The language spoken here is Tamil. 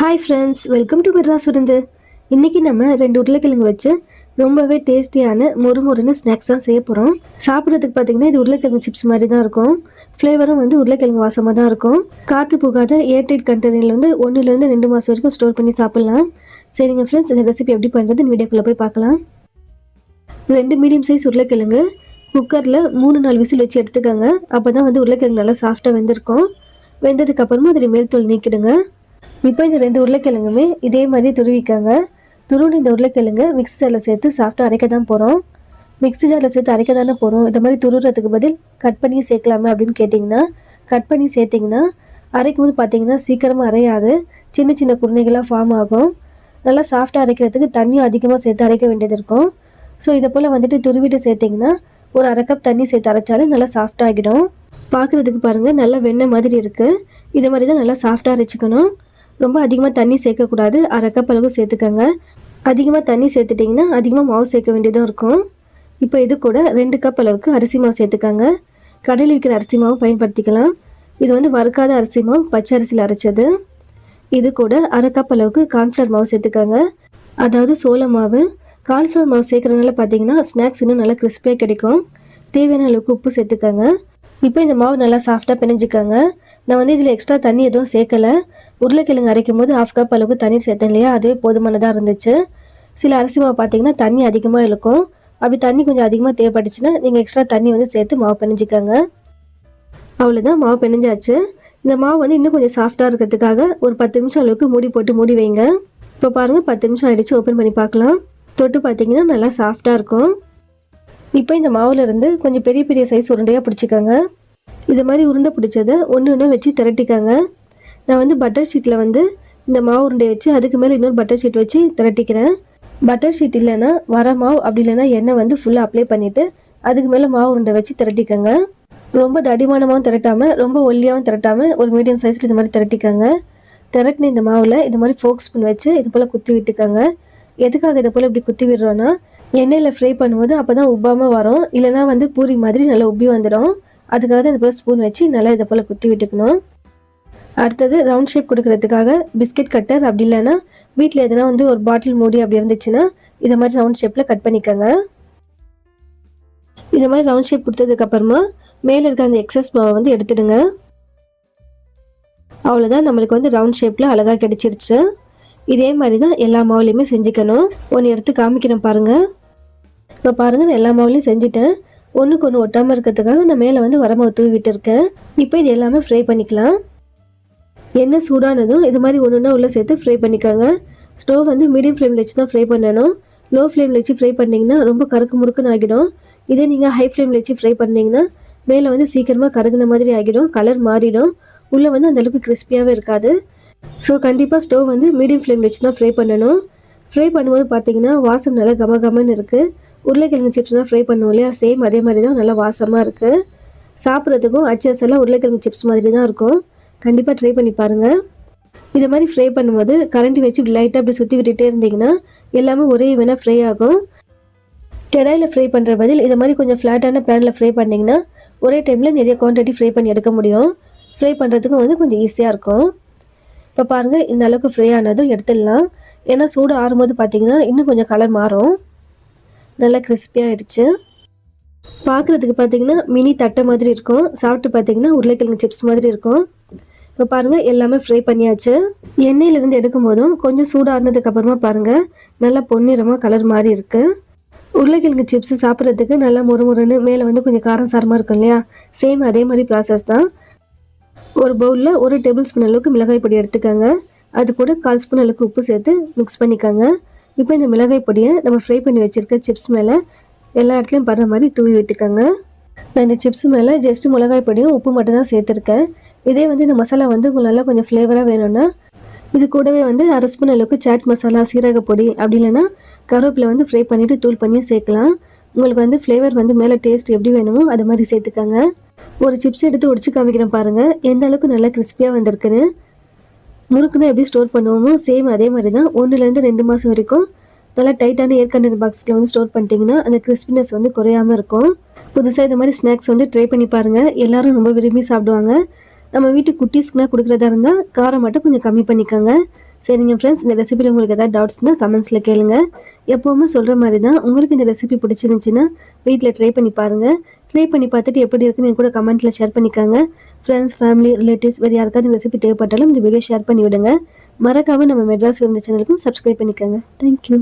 Hi friends, welcome to Madras விருந்து. இன்றைக்கி நம்ம 2 உருளைக்கிழங்கு வச்சு ரொம்பவே டேஸ்டியான மொறுமொறுன்னு ஸ்நாக்ஸ் தான் செய்ய போகிறோம். சாப்பிட்றதுக்கு பார்த்திங்கன்னா இது உருளைக்கிழங்கு சிப்ஸ் மாதிரி தான் இருக்கும். ஃப்ளேவரும் வந்து உருளைக்கிழங்கு வாசமாக தான் இருக்கும். காற்று போகாத ஏர்டைட் கண்டெய்னரில் வந்து 1லேருந்து 2 மாதம் வரைக்கும் ஸ்டோர் பண்ணி சாப்பிட்லாம். சரிங்க ஃப்ரெண்ட்ஸ், இந்த ரெசிபி எப்படி பண்ணுறது இந்த வீடியோக்குள்ளே போய் பார்க்கலாம். 2 மீடியம் சைஸ் உருளைக்கிழங்கு குக்கரில் 3-4 விசில் வச்சு எடுத்துக்கோங்க. அப்போ தான் வந்து உருளைக்கிழங்கு நல்லா சாஃப்டாக வெந்திருக்கும். வெந்ததுக்கப்புறமா அதில் மேல் தோல் நீக்கிடுங்க. இப்போ இந்த 2 உருளைக்கிழங்குமே இதே மாதிரி துருவிக்காங்க. துருவின இந்த உருளைக்கிழங்கு மிக்ஸி ஜாரில் சேர்த்து சாஃப்டாக அரைக்க தான் போகிறோம். மிக்ஸி ஜாரில் சேர்த்து அரைக்க தானே போகிறோம், இந்த மாதிரி துருவுறதுக்கு பதில் கட் பண்ணி சேர்க்கலாமே அப்படின்னு கேட்டிங்கன்னா, கட் பண்ணி சேர்த்திங்கன்னா அரைக்கும் போது பார்த்திங்கன்னா சீக்கிரமாக அரையாது, சின்ன சின்ன குருணைகளாக ஃபார்ம் ஆகும். நல்லா சாஃப்டாக அரைக்கிறதுக்கு தண்ணியும் அதிகமாக சேர்த்து அரைக்க வேண்டியது இருக்கும். ஸோ இதை போல் வந்துட்டு துருவிட்டு சேர்த்திங்கன்னா ஒரு 1/2 கப் தண்ணி சேர்த்து அரைச்சாலும் நல்லா சாஃப்டாக ஆகிடும். பார்க்குறதுக்கு பாருங்கள் நல்லா வெண்ணெய் மாதிரி இருக்குது. இது மாதிரி தான் நல்லா சாஃப்டாக அரைச்சிக்கணும். ரொம்ப அதிகமாக தண்ணி சேர்க்கக்கூடாது. 1/2 கப் அளவுக்கு சேர்த்துக்கோங்க. அதிகமாக தண்ணி சேர்த்துட்டிங்கன்னா அதிகமாக மாவு சேர்க்க வேண்டியதும் இருக்கும். இப்போ இது கூட 2 கப் அளவுக்கு அரிசி மாவு சேர்த்துக்கோங்க. கடையில் விற்கிற அரிசி மாவு பயன்படுத்திக்கலாம். இது வந்து வறுக்காத அரிசி மாவு, பச்சை அரிசியில் அரைச்சது. இது கூட 1/2 கப் அளவுக்கு கார்ன்ஃப்ளவர் மாவு சேர்த்துக்கோங்க, அதாவது சோள மாவு. கார்ன்ஃப்ளவர் மாவு சேர்க்குறதுனால பார்த்தீங்கன்னா ஸ்நாக்ஸ் இன்னும் நல்லா கிறிஸ்பியாக கிடைக்கும். தேவையான அளவுக்கு உப்பு சேர்த்துக்கோங்க. இப்போ இந்த மாவு நல்லா சாஃப்டாக பிணைஞ்சிக்கோங்க. நான் வந்து இதில் எக்ஸ்ட்ரா தண்ணி எதுவும் சேர்க்கலை. உருளைக்கிழங்கு அரைக்கும் போது 1/2 கப் அளவுக்கு தண்ணி சேர்த்தேன் இல்லையா, அதுவே போதுமானதாக இருந்துச்சு. சில அரிசி மாவு பார்த்தீங்கன்னா தண்ணி அதிகமாக இழுக்கும். அப்படி தண்ணி கொஞ்சம் அதிகமாக தேவைப்பட்டுச்சுன்னா நீங்கள் எக்ஸ்ட்ரா தண்ணி வந்து சேர்த்து மாவு பிணைஞ்சிக்கோங்க. அவ்வளோதான், மாவு பிணைஞ்சாச்சு. இந்த மாவு வந்து இன்னும் கொஞ்சம் சாஃப்டாக இருக்கிறதுக்காக ஒரு 10 நிமிஷம் அளவுக்கு மூடி போட்டு மூடி வைங்க. இப்போ பாருங்கள் 10 நிமிஷம் ஆகிடுச்சு. ஓப்பன் பண்ணி பார்க்கலாம். தொட்டு பார்த்தீங்கன்னா நல்லா சாஃப்டாக இருக்கும். இப்போ இந்த மாவுலேருந்து கொஞ்சம் பெரிய பெரிய சைஸ் உருண்டையாக பிடிச்சிக்கோங்க. இது மாதிரி உருண்டை பிடிச்சதை ஒன்று வச்சு திரட்டிக்கோங்க. நான் வந்து பட்டர் ஷீட்டில் வந்து இந்த மாவு உருண்டையை வச்சு அதுக்கு மேலே இன்னொரு பட்டர் ஷீட் வச்சு திரட்டிக்கிறேன். பட்டர் ஷீட் இல்லைன்னா வர மாவு, அப்படி இல்லைன்னா எண்ணெய் வந்து ஃபுல்லாக அப்ளை பண்ணிவிட்டு அதுக்கு மேலே மாவு உருண்டை வச்சு திரட்டிக்கோங்க. ரொம்ப தடிமானமாகவும் திரட்டாமல் ரொம்ப ஒல்லியாகவும் திரட்டாமல் ஒரு மீடியம் சைஸில் இது மாதிரி திரட்டிக்கோங்க. திரட்டின இந்த மாவில் இது மாதிரி ஃபோக் ஸ்பூன் வச்சு இது போல் குத்தி விட்டுக்கோங்க. எதுக்காக இதை போல் இப்படி குத்தி விடுறோன்னா, எண்ணெயில் ஃப்ரை பண்ணும்போது அப்போ தான் உப்பாமல் வரும், இல்லைனா வந்து பூரி மாதிரி நல்லா உப்பி வந்துடும். அதுக்காக தான் இது போல் ஸ்பூன் வச்சு நல்லா இதை போல் குத்தி விட்டுக்கணும். அடுத்தது ரவுண்ட் ஷேப் கொடுக்கறதுக்காக பிஸ்கெட் கட்டர், அப்படி இல்லைன்னா வீட்டில் எதுனா வந்து ஒரு பாட்டில் மூடி அப்படி இருந்துச்சுன்னா இதை மாதிரி ரவுண்ட் ஷேப்பில் கட் பண்ணிக்கோங்க. இதை மாதிரி ரவுண்ட் ஷேப் கொடுத்ததுக்கப்புறமா மேலே இருக்க அந்த எக்ஸஸ் மாவை வந்து எடுத்துடுங்க. அவ்வளோதான், நம்மளுக்கு வந்து ரவுண்ட் ஷேப்பில் அழகாக கிடச்சிருச்சு. இதே மாதிரி தான் எல்லா மாவுலேயுமே செஞ்சுக்கணும். ஒன்று எடுத்து காமிக்கிறேன் பாருங்கள். இப்போ பாருங்கள், நான் எல்லா மாவுலேயும் செஞ்சுட்டேன். ஒன்றுக்கு ஒன்று ஒட்டாமல் இருக்கிறதுக்காக நான் மேலே வந்து வரமாவு தூவி விட்டுருக்கேன். இப்போ இது எல்லாமே ஃப்ரை பண்ணிக்கலாம். எண்ணெய் சூடானதும் இது மாதிரி ஒன்று உள்ளே சேர்த்து ஃப்ரை பண்ணிக்கோங்க. ஸ்டவ் வந்து மீடியம் ஃப்ளேமில் வச்சு தான் ஃப்ரை பண்ணணும். லோ ஃப்ளேமில் வச்சு ஃப்ரை பண்ணிங்கன்னா ரொம்ப கருக்கு முறுக்குன்னு ஆகிடும். இதே நீங்கள் ஹை ஃப்ளேமில் வச்சு ஃப்ரை பண்ணிங்கன்னா மேலே வந்து சீக்கிரமாக கருகுன மாதிரி ஆகிடும், கலர் மாறிடும், உள்ளே வந்து அந்தளவுக்கு கிறிஸ்பியாகவே இருக்காது. ஸோ கண்டிப்பாக ஸ்டவ் வந்து மீடியம் ஃப்ளேமில் வச்சு தான் ஃப்ரை பண்ணணும். ஃப்ரை பண்ணும்போது பார்த்தீங்கன்னா வாசம் நல்லா கமகமன்னு இருக்குது. உருளைக்கிழங்கு சிப்ஸ் தான் ஃப்ரை பண்ணுவோம் இல்லையா, சேம் அதே மாதிரி தான் நல்லா வாசமாக இருக்குது. சாப்பிட்றதுக்கும் அச்செல்லாம் உருளைக்கிழங்கு சிப்ஸ் மாதிரி தான் இருக்கும். கண்டிப்பாக ட்ரை பண்ணி பாருங்கள். இது மாதிரி ஃப்ரை பண்ணும்போது கரண்டி வச்சு லைட்டாக அப்படி சுற்றி விட்டுட்டே இருந்தீங்கன்னா எல்லாமே ஒரே வேணால் ஃப்ரை ஆகும். கடாயில் ஃப்ரை பண்ணுற பதில் இது மாதிரி கொஞ்சம் ஃப்ளாட்டான பேனில் ஃப்ரை பண்ணிங்கன்னா ஒரே டைமில் நிறைய குவான்டிட்டி ஃப்ரை பண்ணி எடுக்க முடியும். ஃப்ரை பண்ணுறதுக்கும் வந்து கொஞ்சம் ஈஸியாக இருக்கும். இப்போ பாருங்கள், இந்த அளவுக்கு ஃப்ரை ஆனதும் எடுத்துடலாம். ஏன்னா சூடு ஆறும்போது பார்த்திங்கன்னா இன்னும் கொஞ்சம் கலர் மாறும். நல்லா கிறிஸ்பியாக ஆகிடுச்சு. பார்க்குறதுக்கு பார்த்திங்கன்னா மினி தட்டை மாதிரி இருக்கும். சாப்பிட்டு பார்த்திங்கன்னா உருளைக்கிழங்கு சிப்ஸ் மாதிரி இருக்கும். இப்போ பாருங்கள், எல்லாமே ஃப்ரை பண்ணியாச்சு. எண்ணெயிலேருந்து எடுக்கும் போதும் கொஞ்சம் சூடானதுக்கப்புறமா பாருங்கள் நல்லா பொன்னிறமாக கலர் மாதிரி இருக்குது. உருளைக்கிழங்கு சிப்ஸ் சாப்பிட்றதுக்கு நல்லா முறுமுறுன்னு மேலே வந்து கொஞ்சம் காரம் சாரமாக இருக்கும் இல்லையா, சேம் அதே மாதிரி ப்ராசஸ் தான். ஒரு பவுலில் 1 டேபிள் ஸ்பூன் அளவுக்கு மிளகாய் பொடி எடுத்துக்கோங்க. அது கூட 1/4 ஸ்பூன் அளவுக்கு உப்பு சேர்த்து மிக்ஸ் பண்ணிக்கோங்க. இப்போ இந்த மிளகாய் பொடியை நம்ம ஃப்ரை பண்ணி வச்சுருக்க சிப்ஸ் மேலே எல்லா இடத்துலையும் படுற மாதிரி தூவி விட்டுக்கோங்க. நான் இந்த சிப்ஸ் மேலே ஜஸ்ட்டு மிளகாய் பொடியும் உப்பு மட்டும் தான் சேர்த்துருக்கேன். இதே வந்து இந்த மசாலா வந்து உங்களுக்கு நல்லா கொஞ்சம் ஃப்ளேவராக வேணும்னா இது கூடவே வந்து 1/2 ஸ்பூன் அளவுக்கு சாட் மசாலா, சீரக பொடி, அப்படி இல்லைன்னா கருவேப்பிலை வந்து ஃப்ரை பண்ணிவிட்டு தூள் பண்ணியும் சேர்க்கலாம். உங்களுக்கு வந்து ஃப்ளேவர் வந்து மேலே டேஸ்ட் எப்படி வேணுமோ அது மாதிரி சேர்த்துக்கோங்க. ஒரு சிப்ஸ் எடுத்து உடச்சி காமிக்கிறேன் பாருங்கள், எந்த அளவுக்கு நல்லா கிறிஸ்பியாக வந்திருக்குன்னு. முறுக்குன்னா எப்படி ஸ்டோர் பண்ணுவோமோ சேம் அதே மாதிரி தான் 1லேருந்து 2 மாதம் வரைக்கும் நல்லா டைட்டான ஏர் கண்டெய்னர் பாக்ஸில் வந்து ஸ்டோர் பண்ணிட்டீங்கன்னா அந்த கிறிஸ்பினஸ் வந்து குறையாமல் இருக்கும். புதுசாக இது மாதிரி ஸ்நாக்ஸ் வந்து ட்ரை பண்ணி பாருங்கள். எல்லோரும் ரொம்ப விரும்பி சாப்பிடுவாங்க. நம்ம வீட்டு குட்டீஸ்க்குனா கொடுக்குறதா இருந்தால் காரம் மட்டும் கொஞ்சம் கம்மி பண்ணிக்கோங்க. சரிங்க ஃப்ரெண்ட்ஸ், இந்த ரெசிபியில் உங்களுக்கு ஏதாவது டவுட்ஸ்னால் கமெண்ட்ஸில் கேளுங்க. எப்போவுமே சொல்கிற மாதிரி தான், உங்களுக்கு இந்த ரெசிபி பிடிச்சிருந்துச்சின்னா வீட்டில் ட்ரை பண்ணி பாருங்கள். ட்ரை பண்ணி பார்த்துட்டு எப்படி இருக்குன்னு என் கூட கமெண்ட்டில் ஷேர் பண்ணிக்காங்க. ஃப்ரெண்ட்ஸ், ஃபேமிலி, ரிலேட்டிவ்ஸ் வேறு யாருக்காவது இந்த ரெசிபி தேவைப்பட்டாலும் இந்த வீடியோ ஷேர் பண்ணி விடுங்க. மறக்காமல் நம்ம மெட்ராஸ் விருந்து சேனலுக்கும் சப்ஸ்கிரைப் பண்ணிக்கோங்க. தேங்க்யூ.